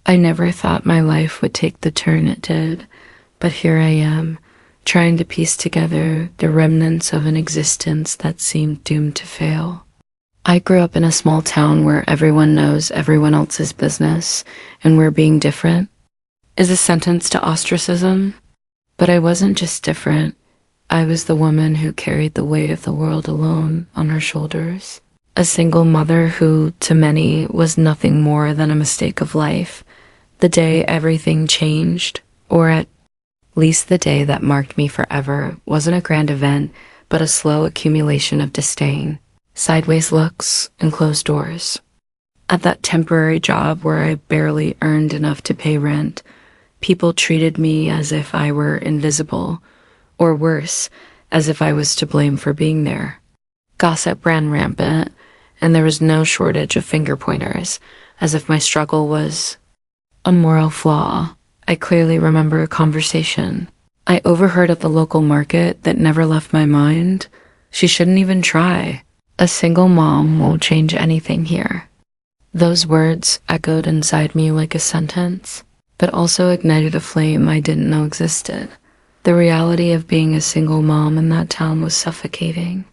I never thought my life would take the turn it did, but here I am, trying to piece together the remnants of an existence that seemed doomed to fail. I grew up in a small town where everyone knows everyone else's business, and where being different is a sentence to ostracism. But I wasn't just different. I was the woman who carried the weight of the world alone on her shoulders. A single mother who, to many, was nothing more than a mistake of life. The day everything changed, or at least the day that marked me forever, wasn't a grand event, but a slow accumulation of disdain, sideways looks, and closed doors. At that temporary job where I barely earned enough to pay rent, people treated me as if I were invisible, or worse, as if I was to blame for being there. Gossip ran rampant, and there was no shortage of finger pointers, as if my struggle was a moral flaw. I clearly remember a conversation I overheard at the local market that never left my mind. She shouldn't even try. A single mom won't change anything here. Those words echoed inside me like a sentence, but also ignited a flame I didn't know existed. The reality of being a single mom in that town was suffocating.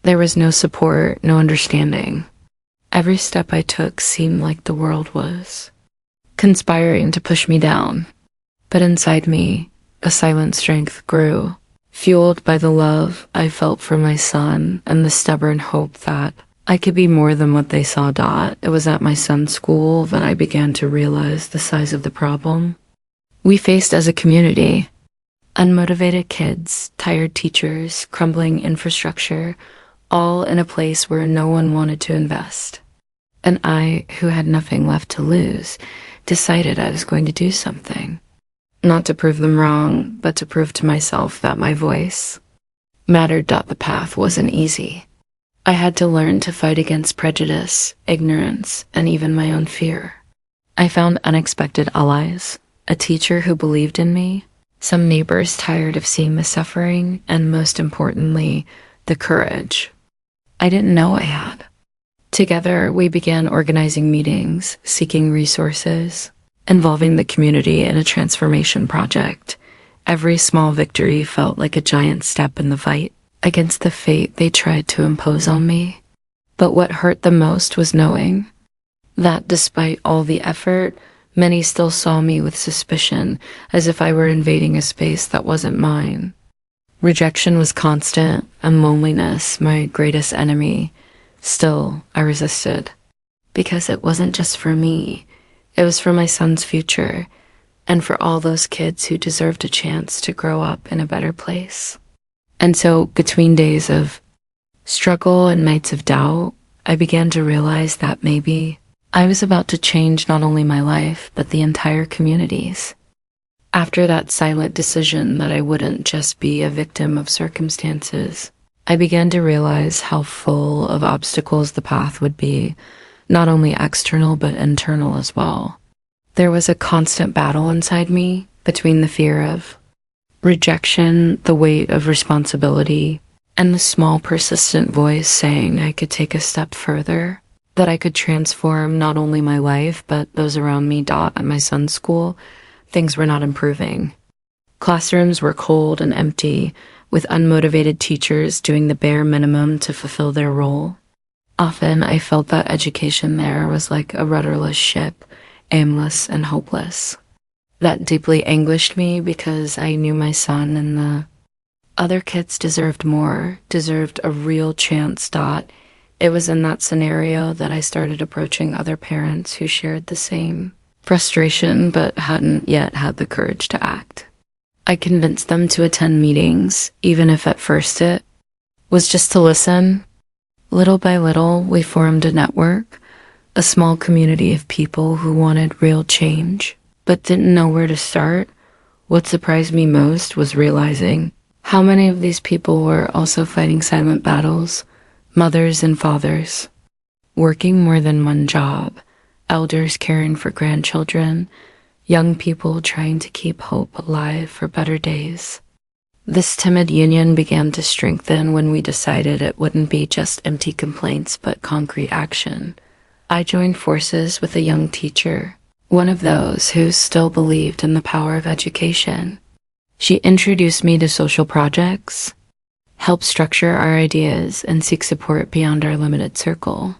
There was no support, no understanding. Every step I took seemed like the world was conspiring to push me down. But inside me, a silent strength grew, fueled by the love I felt for my son and the stubborn hope that I could be more than what they saw. It was at my son's school that I began to realize the size of the problem we faced as a community. Unmotivated kids, tired teachers, crumbling infrastructure, all in a place where no one wanted to invest. And I, who had nothing left to lose, decided I was going to do something. Not to prove them wrong, but to prove to myself that my voice mattered. The path wasn't easy. I had to learn to fight against prejudice, ignorance, and even my own fear. I found unexpected allies, a teacher who believed in me, some neighbors tired of seeing the suffering, and most importantly, the courage I didn't know I had. Together, we began organizing meetings, seeking resources, involving the community in a transformation project. Every small victory felt like a giant step in the fight against the fate they tried to impose on me. But what hurt the most was knowing that despite all the effort, many still saw me with suspicion, as if I were invading a space that wasn't mine. Rejection was constant, and loneliness my greatest enemy. Still, I resisted, because it wasn't just for me. It was for my son's future, and for all those kids who deserved a chance to grow up in a better place. And so, between days of struggle and nights of doubt, I began to realize that maybe I was about to change not only my life, but the entire community's. After that silent decision that I wouldn't just be a victim of circumstances, I began to realize how full of obstacles the path would be, not only external but internal as well. There was a constant battle inside me between the fear of rejection, the weight of responsibility, and the small persistent voice saying I could take a step further, that I could transform not only my life but those around me. At my son's school, things were not improving. Classrooms were cold and empty, with unmotivated teachers doing the bare minimum to fulfill their role. Often I felt that education there was like a rudderless ship, aimless and hopeless. That deeply anguished me because I knew my son and the other kids deserved more, deserved a real chance. It was in that scenario that I started approaching other parents who shared the same frustration but hadn't yet had the courage to act. I convinced them to attend meetings, even if at first it was just to listen. Little by little, we formed a network, a small community of people who wanted real change, but didn't know where to start. What surprised me most was realizing how many of these people were also fighting silent battles, mothers and fathers, working more than one job, elders caring for grandchildren, young people trying to keep hope alive for better days. This timid union began to strengthen when we decided it wouldn't be just empty complaints but concrete action. I joined forces with a young teacher, one of those who still believed in the power of education. She introduced me to social projects, helped structure our ideas, and seek support beyond our limited circle.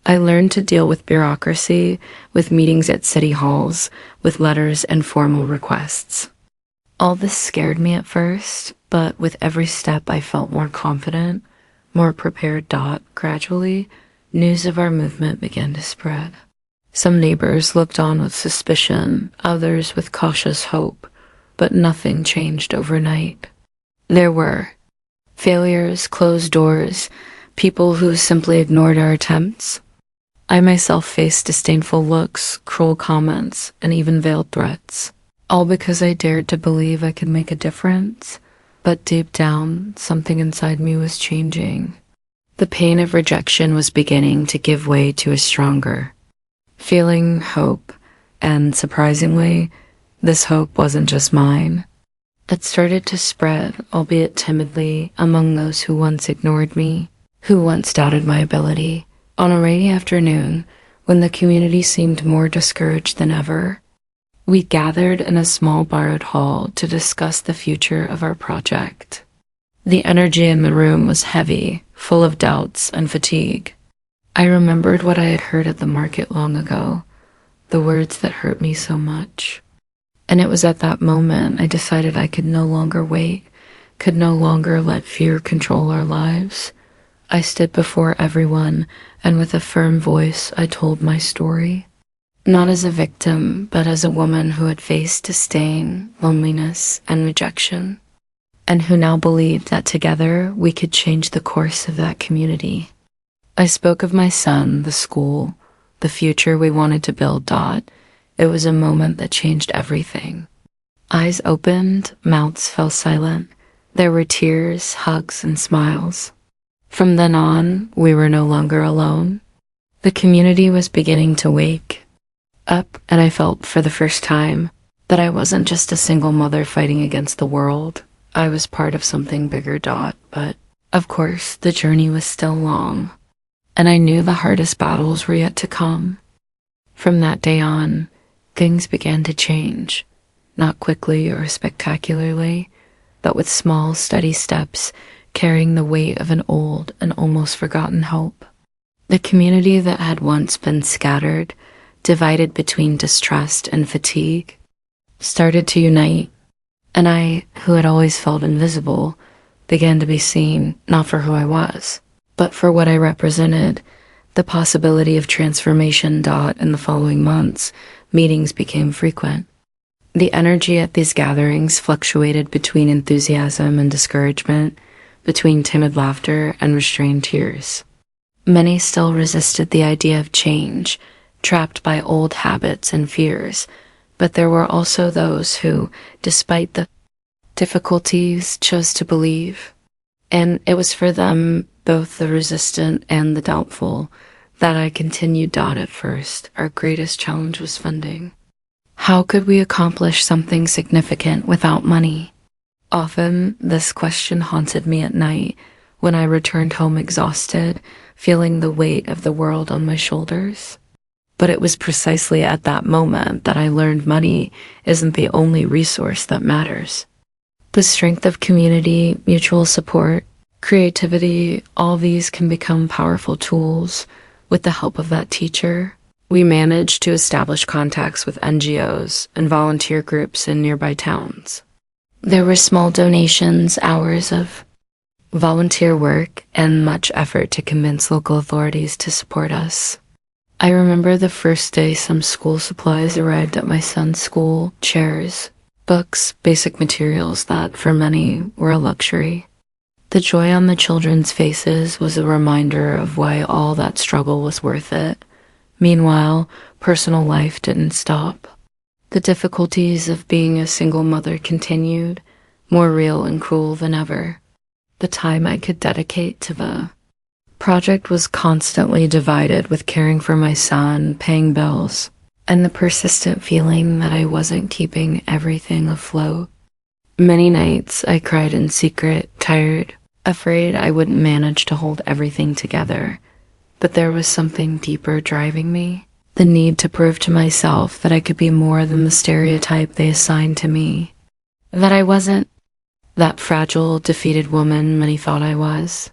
I learned to deal with bureaucracy, with meetings at city halls, with letters and formal requests. All this scared me at first, but with every step I felt more confident, more prepared. Gradually, news of our movement began to spread. Some neighbors looked on with suspicion, others with cautious hope, but nothing changed overnight. There were failures, closed doors, people who simply ignored our attempts. I myself faced disdainful looks, cruel comments, and even veiled threats, all because I dared to believe I could make a difference. But deep down, something inside me was changing. The pain of rejection was beginning to give way to a stronger feeling, hope, and surprisingly, this hope wasn't just mine. It started to spread, albeit timidly, among those who once ignored me, who once doubted my ability. On a rainy afternoon, when the community seemed more discouraged than ever, we gathered in a small borrowed hall to discuss the future of our project. The energy in the room was heavy, full of doubts and fatigue. I remembered what I had heard at the market long ago, the words that hurt me so much. And it was at that moment I decided I could no longer wait, could no longer let fear control our lives. I stood before everyone, and with a firm voice I told my story. Not as a victim, but as a woman who had faced disdain, loneliness, and rejection, and who now believed that together we could change the course of that community. I spoke of my son, the school, the future we wanted to build. It was a moment that changed everything. Eyes opened, mouths fell silent. There were tears, hugs, and smiles. From then on, we were no longer alone. The community was beginning to wake up, and I felt for the first time that I wasn't just a single mother fighting against the world. I was part of something bigger. But, of course, the journey was still long, and I knew the hardest battles were yet to come. From that day on, things began to change, not quickly or spectacularly, but with small, steady steps carrying the weight of an old and almost forgotten hope. The community that had once been scattered, divided between distrust and fatigue, started to unite, and I, who had always felt invisible, began to be seen not for who I was, but for what I represented, the possibility of transformation. In the following months, meetings became frequent. The energy at these gatherings fluctuated between enthusiasm and discouragement, between timid laughter and restrained tears. Many still resisted the idea of change, trapped by old habits and fears, but there were also those who, despite the difficulties, chose to believe. And it was for them, both the resistant and the doubtful, that I continued. At first, our greatest challenge was funding. How could we accomplish something significant without money? Often, this question haunted me at night when I returned home exhausted, feeling the weight of the world on my shoulders. But it was precisely at that moment that I learned money isn't the only resource that matters. The strength of community, mutual support, creativity, all these can become powerful tools. With the help of that teacher, we managed to establish contacts with NGOs and volunteer groups in nearby towns. There were small donations, hours of volunteer work, and much effort to convince local authorities to support us. I remember the first day some school supplies arrived at my son's school: chairs, books, basic materials that, for many, were a luxury. The joy on the children's faces was a reminder of why all that struggle was worth it. Meanwhile, personal life didn't stop. The difficulties of being a single mother continued, more real and cruel than ever. The time I could dedicate to the project was constantly divided with caring for my son, paying bills, and the persistent feeling that I wasn't keeping everything afloat. Many nights I cried in secret, tired, afraid I wouldn't manage to hold everything together. But there was something deeper driving me. The need to prove to myself that I could be more than the stereotype they assigned to me. That I wasn't that fragile, defeated woman many thought I was.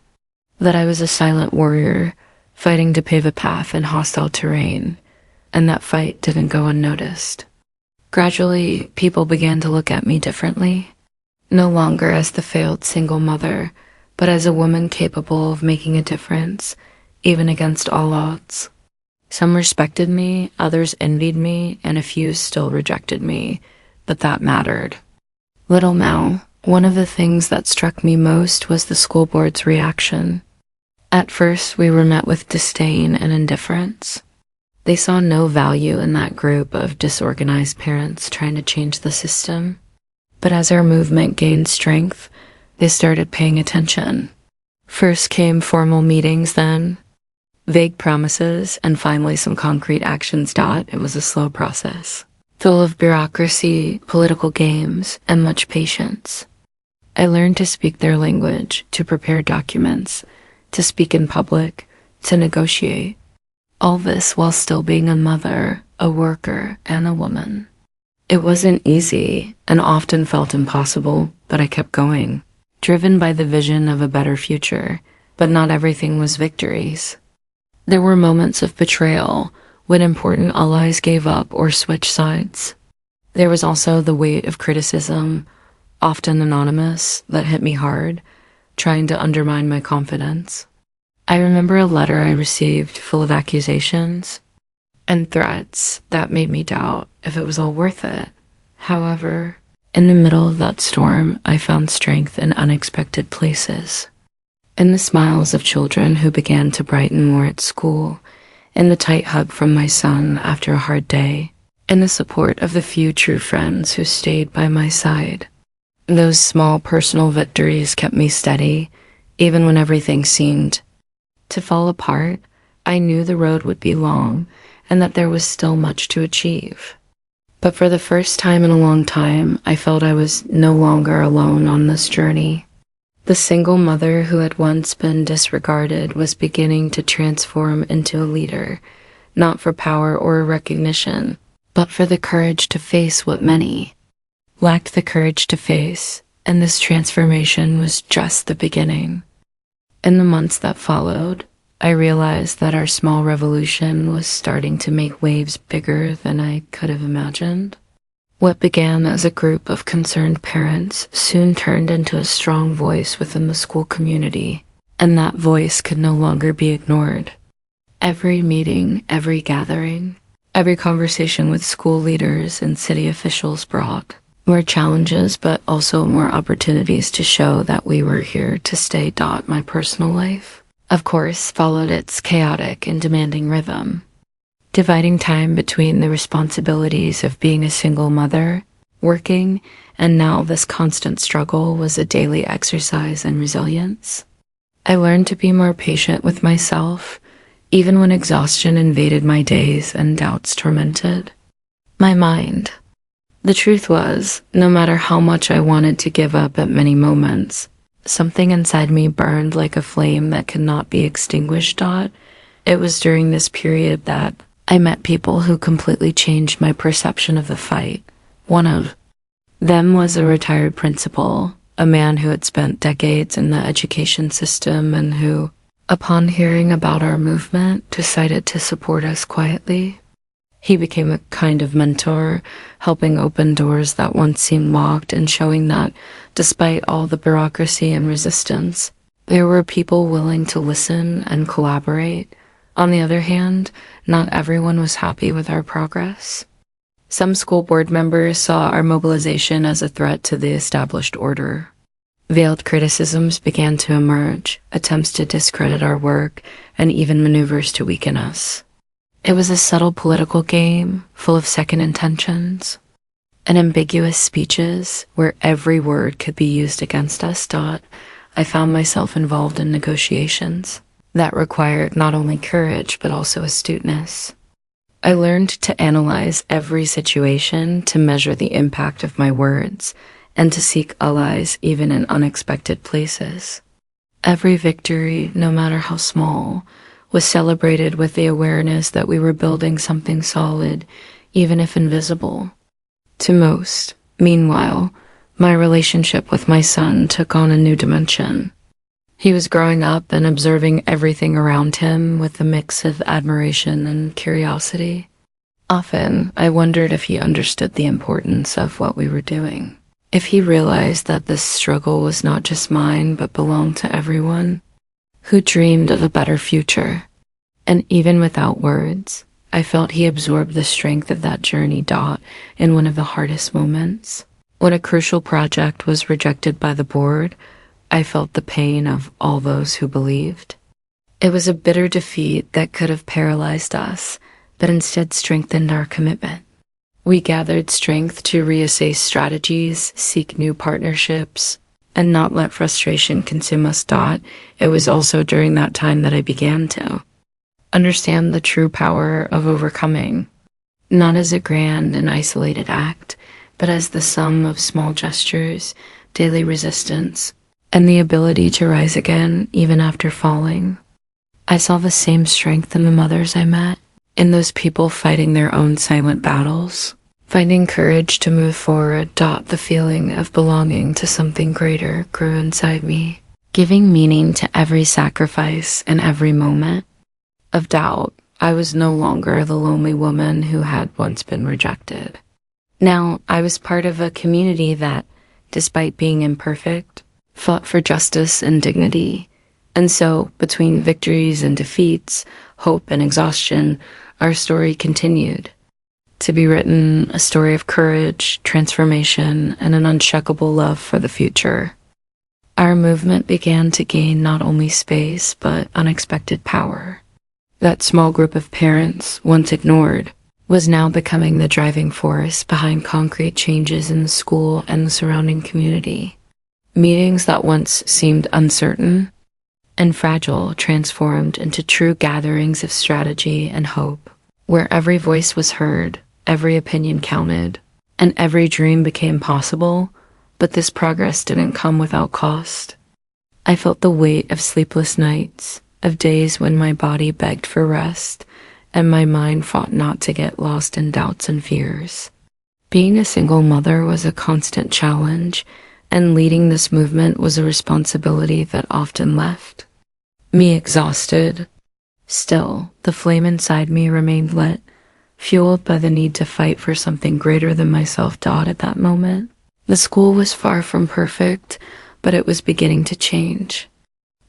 That I was a silent warrior, fighting to pave a path in hostile terrain, and that fight didn't go unnoticed. Gradually, people began to look at me differently, no longer as the failed single mother, but as a woman capable of making a difference, even against all odds. Some respected me, others envied me, and a few still rejected me, but that mattered little now. One of the things that struck me most was the school board's reaction. At first, we were met with disdain and indifference. They saw no value in that group of disorganized parents trying to change the system. But as our movement gained strength, they started paying attention. First came formal meetings, then vague promises, and finally some concrete actions. It was a slow process, full of bureaucracy, political games, and much patience. I learned to speak their language, to prepare documents, to speak in public, to negotiate. All this while still being a mother, a worker, and a woman. It wasn't easy and often felt impossible, but I kept going, driven by the vision of a better future. But not everything was victories. There were moments of betrayal when important allies gave up or switched sides. There was also the weight of criticism, often anonymous, that hit me hard, trying to undermine my confidence. I remember a letter I received full of accusations and threats that made me doubt if it was all worth it. However, in the middle of that storm, I found strength in unexpected places. In the smiles of children who began to brighten more at school, in the tight hug from my son after a hard day, in the support of the few true friends who stayed by my side. Those small personal victories kept me steady, even when everything seemed to fall apart. I knew the road would be long and that there was still much to achieve. But for the first time in a long time, I felt I was no longer alone on this journey. The single mother who had once been disregarded was beginning to transform into a leader, not for power or recognition, but for the courage to face what many lacked the courage to face, and this transformation was just the beginning. In the months that followed, I realized that our small revolution was starting to make waves bigger than I could have imagined. What began as a group of concerned parents soon turned into a strong voice within the school community, and that voice could no longer be ignored. Every meeting, every gathering, every conversation with school leaders and city officials brought more challenges, but also more opportunities to show that we were here to stay. My personal life, of course, followed its chaotic and demanding rhythm. Dividing time between the responsibilities of being a single mother, working, and now this constant struggle was a daily exercise in resilience. I learned to be more patient with myself, even when exhaustion invaded my days and doubts tormented my mind. The truth was, no matter how much I wanted to give up at many moments, something inside me burned like a flame that could not be extinguished. It was during this period that I met people who completely changed my perception of the fight. One of them was a retired principal, a man who had spent decades in the education system and who, upon hearing about our movement, decided to support us quietly. He became a kind of mentor, helping open doors that once seemed locked and showing that, despite all the bureaucracy and resistance, there were people willing to listen and collaborate. On the other hand, not everyone was happy with our progress. Some school board members saw our mobilization as a threat to the established order. Veiled criticisms began to emerge, attempts to discredit our work, and even maneuvers to weaken us. It was a subtle political game, full of second intentions and ambiguous speeches where every word could be used against us. I found myself involved in negotiations that required not only courage but also astuteness. I learned to analyze every situation, to measure the impact of my words, and to seek allies even in unexpected places. Every victory, no matter how small, was celebrated with the awareness that we were building something solid, even if invisible. To most, meanwhile, my relationship with my son took on a new dimension. He was growing up and observing everything around him with a mix of admiration and curiosity. Often, I wondered if he understood the importance of what we were doing. If he realized that this struggle was not just mine, but belonged to everyone who dreamed of a better future. And even without words, I felt he absorbed the strength of that journey. In one of the hardest moments, when a crucial project was rejected by the board, I felt the pain of all those who believed. It was a bitter defeat that could have paralyzed us, but instead strengthened our commitment. We gathered strength to reassess strategies, seek new partnerships, and not let frustration consume us. It was also during that time that I began to understand the true power of overcoming, not as a grand and isolated act, but as the sum of small gestures, daily resistance, and the ability to rise again even after falling. I saw the same strength in the mothers I met, in those people fighting their own silent battles, finding courage to move forward. The feeling of belonging to something greater grew inside me, giving meaning to every sacrifice and every moment of doubt. I was no longer the lonely woman who had once been rejected. Now, I was part of a community that, despite being imperfect, fought for justice and dignity. And so, between victories and defeats, hope and exhaustion, our story continued to be written, a story of courage, transformation, and an unshakable love for the future. Our movement began to gain not only space, but unexpected power. That small group of parents, once ignored, was now becoming the driving force behind concrete changes in the school and the surrounding community. Meetings that once seemed uncertain and fragile transformed into true gatherings of strategy and hope, where every voice was heard, every opinion counted, and every dream became possible. But this progress didn't come without cost. I felt the weight of sleepless nights, of days when my body begged for rest, and my mind fought not to get lost in doubts and fears. Being a single mother was a constant challenge, and leading this movement was a responsibility that often left me exhausted. Still, the flame inside me remained lit, fueled by the need to fight for something greater than myself. At that moment, the school was far from perfect, but it was beginning to change.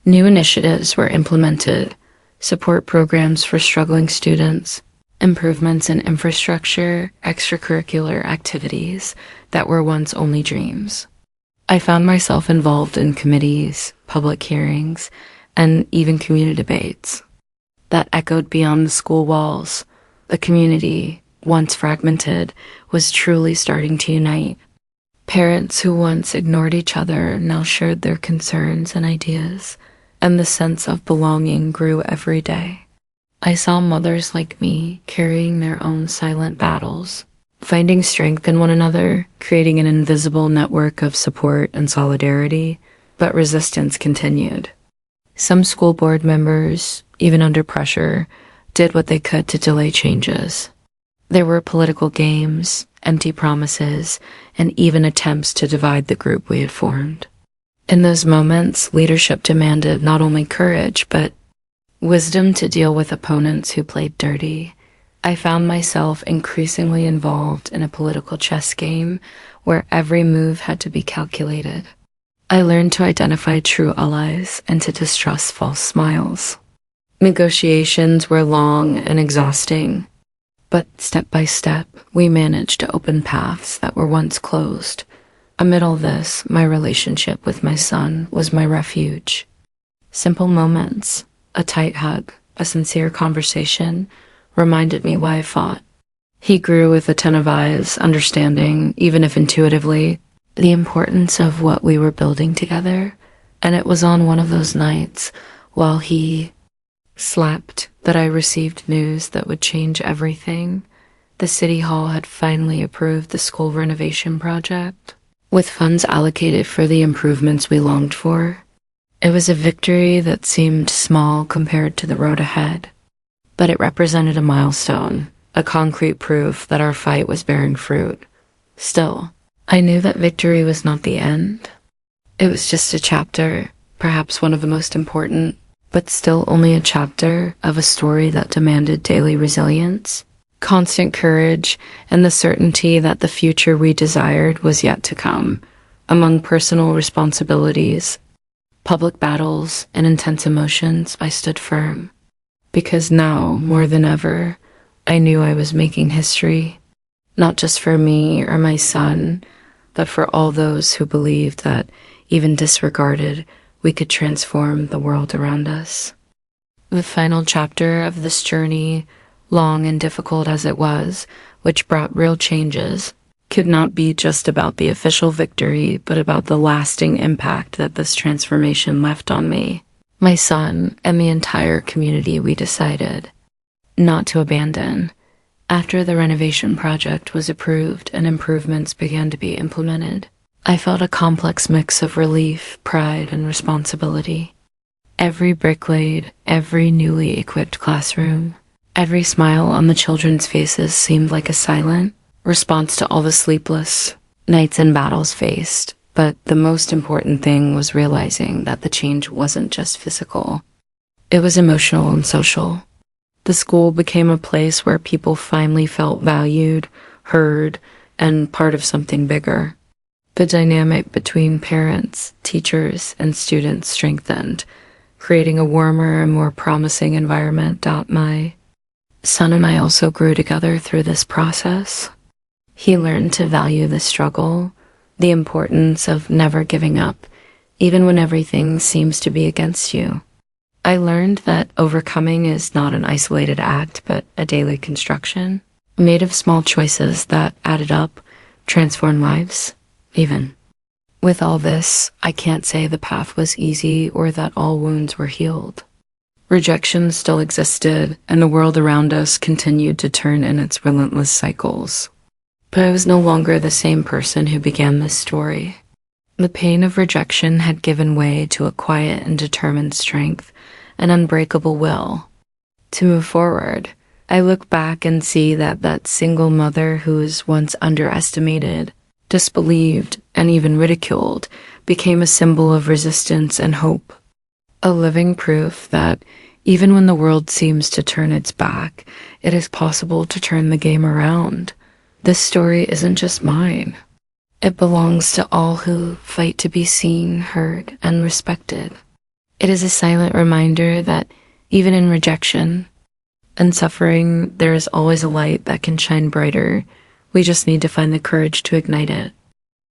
New initiatives were implemented, support programs for struggling students, improvements in infrastructure, extracurricular activities that were once only dreams. I found myself involved in committees, public hearings, and even community debates that echoed beyond the school walls. The community, once fragmented, was truly starting to unite. Parents who once ignored each other now shared their concerns and ideas, and the sense of belonging grew every day. I saw mothers like me carrying their own silent battles, finding strength in one another, creating an invisible network of support and solidarity, but resistance continued. Some school board members, even under pressure, did what they could to delay changes. There were political games, empty promises, and even attempts to divide the group we had formed. In those moments, leadership demanded not only courage, but wisdom to deal with opponents who played dirty. I found myself increasingly involved in a political chess game where every move had to be calculated. I learned to identify true allies and to distrust false smiles. Negotiations were long and exhausting, but step by step, we managed to open paths that were once closed. Amid all this, my relationship with my son was my refuge. Simple moments, a tight hug, a sincere conversation, reminded me why I fought. He grew with attentive eyes, understanding, even if intuitively, the importance of what we were building together. And it was on one of those nights, while he slept, that I received news that would change everything. The City Hall had finally approved the school renovation project, with funds allocated for the improvements we longed for. It was a victory that seemed small compared to the road ahead, but it represented a milestone, a concrete proof that our fight was bearing fruit. Still, I knew that victory was not the end. It was just a chapter, perhaps one of the most important, but still only a chapter of a story that demanded daily resilience, constant courage, and the certainty that the future we desired was yet to come. Among personal responsibilities, public battles, and intense emotions, I stood firm. Because now, more than ever, I knew I was making history, not just for me or my son, but for all those who believed that, even disregarded, we could transform the world around us. The final chapter of this journey, long and difficult as it was, which brought real changes, could not be just about the official victory, but about the lasting impact that this transformation left on me, my son, and the entire community. We decided not to abandon. After the renovation project was approved and improvements began to be implemented, I felt a complex mix of relief, pride, and responsibility. Every brick laid, every newly equipped classroom, every smile on the children's faces seemed like a silent response to all the sleepless nights and battles faced. But the most important thing was realizing that the change wasn't just physical. It was emotional and social. The school became a place where people finally felt valued, heard, and part of something bigger. The dynamic between parents, teachers, and students strengthened, creating a warmer and more promising environment. My son and I also grew together through this process. He learned to value the struggle, the importance of never giving up, even when everything seems to be against you. I learned that overcoming is not an isolated act, but a daily construction, made of small choices that added up, transformed lives. Even with all this, I can't say the path was easy or that all wounds were healed. Rejection still existed, and the world around us continued to turn in its relentless cycles. But I was no longer the same person who began this story. The pain of rejection had given way to a quiet and determined strength, an unbreakable will to move forward. I look back and see that that single mother who was once underestimated, disbelieved, and even ridiculed became a symbol of resistance and hope. A living proof that even when the world seems to turn its back, it is possible to turn the game around. This story isn't just mine. It belongs to all who fight to be seen, heard, and respected. It is a silent reminder that even in rejection and suffering, there is always a light that can shine brighter. We just need to find the courage to ignite it.